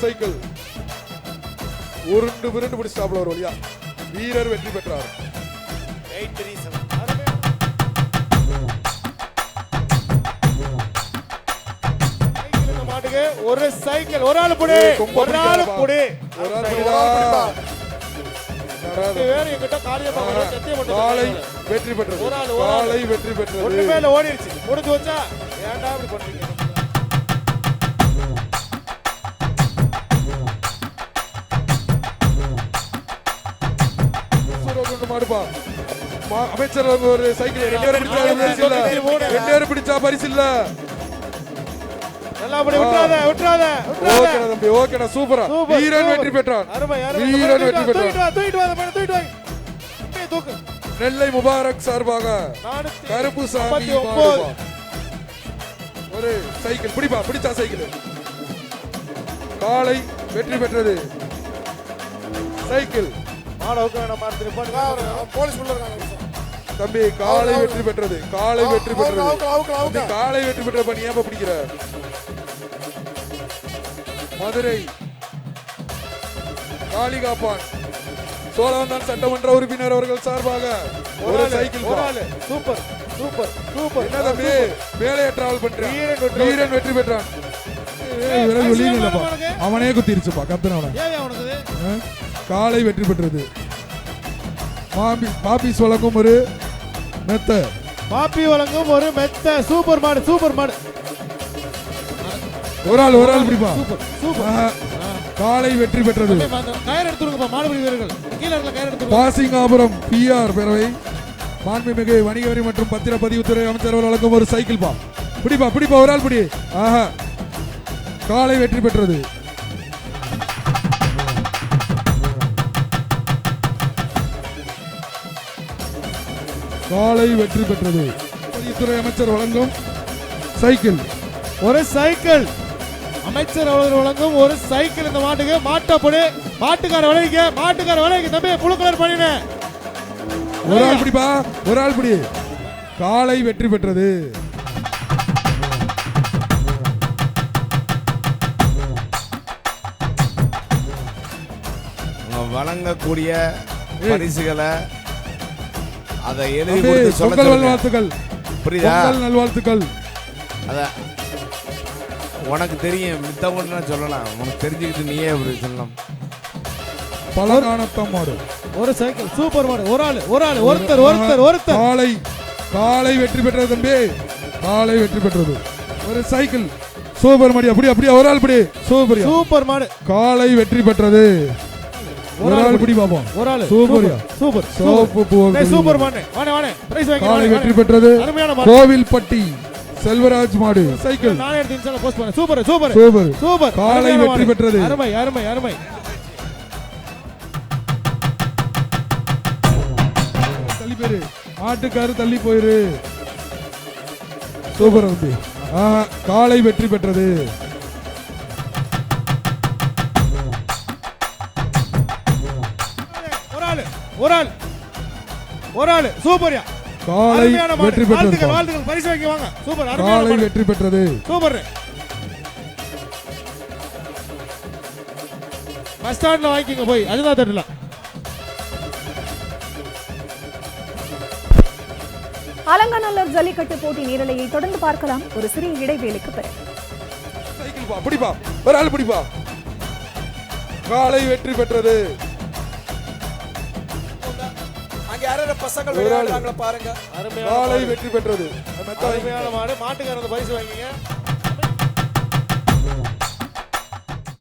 Cycle உருண்டு விருண்டு பிடிச்சாப்ல ஒரு வழியா வீரர் வெற்றி பெற்றார். ஒரு சைக்கிள் ஒரு ஆள் புடி ஒரு ஆள் புடி ஒரு ஆள் வேற எங்கிட்ட காலியா காலை வெற்றி பெற்றது. காலை வெற்றி பெற்றது. ஒண்ணு மேல ஓடிடுச்சு. முடிஞ்சு வச்சா ஏன்டா இப்படி பண்றீங்க? மாடுப்பா அமைச்சர் ஒரு சைக்கிள் 2 பேரும் பிடிச்சா பரிசு இல்ல. நல்லா படி விட்றாத விட்றாத ஓகே தம்பி ஓகேடா சூப்பரா வீரன் வெற்றி பெற்றான். வீரன் வெற்றி பெற்றான். தூக்கிட்டு வா தூக்கு. நெல்லை முபாரக் சார்பாக கருப்பு சாமி ஒரு சைக்கிள் பிடிப்பா பிடிச்சா சைக்கிள் காலை வெற்றி பெற்றது. சைக்கிள் தம்பி காலை வெற்றி பெற்றது. காலை வெற்றி பெற்றது. காலை வெற்றி பெற்ற பண்ணி ஏன் பிடிக்கிற? மதுரை காளிகாப்பான் சோழவந்தான் சட்டமன்ற உறுப்பினர் அவர்கள் சார்பாக ஒரு சைக்கிள். Super super super. என்ன தம்பி மேலே டிராவல் பண்றான். வீரன் வெற்றி பெற்றான். அவனே குத்திருச்சுப்பா கப்தான். காலை வெற்றி பெற்றது. பாபிஸ் வழங்கும் ஒரு மெத்த. பாப்பி வழங்கும் ஒரு மெத்த. சூப்பர் மாடு சூப்பர் மாடு. ஒரு ஆள் பிடிப்பா. காலை வெற்றி பெற்றது. கயிறு எடுத்துருங்கப்பா மாடுபிடி வீரர்கள். கீழ இருக்க கயிறு எடுத்துருங்க. பாசிங்காபுரம் பிஆர் பேரவை மாண்புமிகு வணிக வரி மற்றும் பத்திரப்பதிவுத்துறை அமைச்சர் வழங்கும் ஒரு சைக்கிள் பா. பிடிப்பா ஒரு ஆள் பிடி. ஆஹா காலை வெற்றி பெற்றது. காலை வெற்றி பெற்றது. துறை அமைச்சர் வழங்கும் சைக்கிள் ஒரு சைக்கிள். அமைச்சர் அவர்கள் வழங்கும் ஒரு சைக்கிள். இந்த மாட்டுக்கு மாட்டப்படி மாட்டுக்கார விளைவிக்க தம்பி புழு கலர் பண்ணின. ஒரு ஆள் பிடிப்பா ஒரு ஆள் பிடி. காலை வெற்றி பெற்றது. வழங்கக்கூடிய பரிசுகளை அதை எழுதி கொடுத்து சொல்ல நல்வாழ்த்துக்கள். புரியுதா? நல்வாழ்த்துக்கள். அத உனக்கு தெரியும் மித்தவங்க சொல்லலாம். உனக்கு தெரிஞ்சுக்கிட்டு நீயே அப்படி சொல்லலாம். பலகானத்தம் மாடு ஒரு சைக்கிள் சூப்பர் மாடு. ஒரு ஆள் ஒருத்தர் காலை வெற்றி பெற்றது தம்பி. காலை வெற்றி பெற்றது. ஒரு சைக்கிள் சூப்பர் மாடி. அப்படியே ஒரு ஆள் பிடி. சூப்பர் மாடு. காலை வெற்றி பெற்றது. ஒரு ஆள் பிடி பாப்போம். ஒரு ஆள் சூப்பர் சூப்பர் மாடு. வாணே பிரைஸ் வாங்கி. காலை வெற்றி பெற்றது. கோவில்பட்டி செல்வராஜ் மாடு சைக்கிள். நானே எடுத்து இன்ஸ்டால போஸ்ட் பண்ணேன். சூப்பர் காலை வெற்றி பெற்றது. அருமை. தள்ளி போயிரு மாட்டுக்காரு தள்ளி போயிரு. சூப்பர் தம்பி. காலை வெற்றி பெற்றது. ஒரு ஆள் சூப்பர்யா. காலை வெற்றி பெற்றது. வாழ்த்துக்கள் பரிசு வாங்கி வாங்க. சூப்பர் காலை வெற்றி பெற்றது. சூப்பர். பஸ் ஸ்டாண்ட்ல வாங்கிங்க போய் அதுதான் தட்டல. அலங்காநல்லூர் ஜல்லிக்கட்டு போட்டி நேரலையை தொடர்ந்து பார்க்கலாம் ஒரு சிறிய இடைவேளைக்கு பிறகு. சைக்கிள் பிடிப்பா ஒரு ஆள் பிடிப்பா. காலை வெற்றி பெற்றது. பசங்கள் பாருங்க. காலை வெற்றி பெற்றது. அருமையான மாடு. மாட்டுக்காரங்க பரிசு வாங்கிங்க.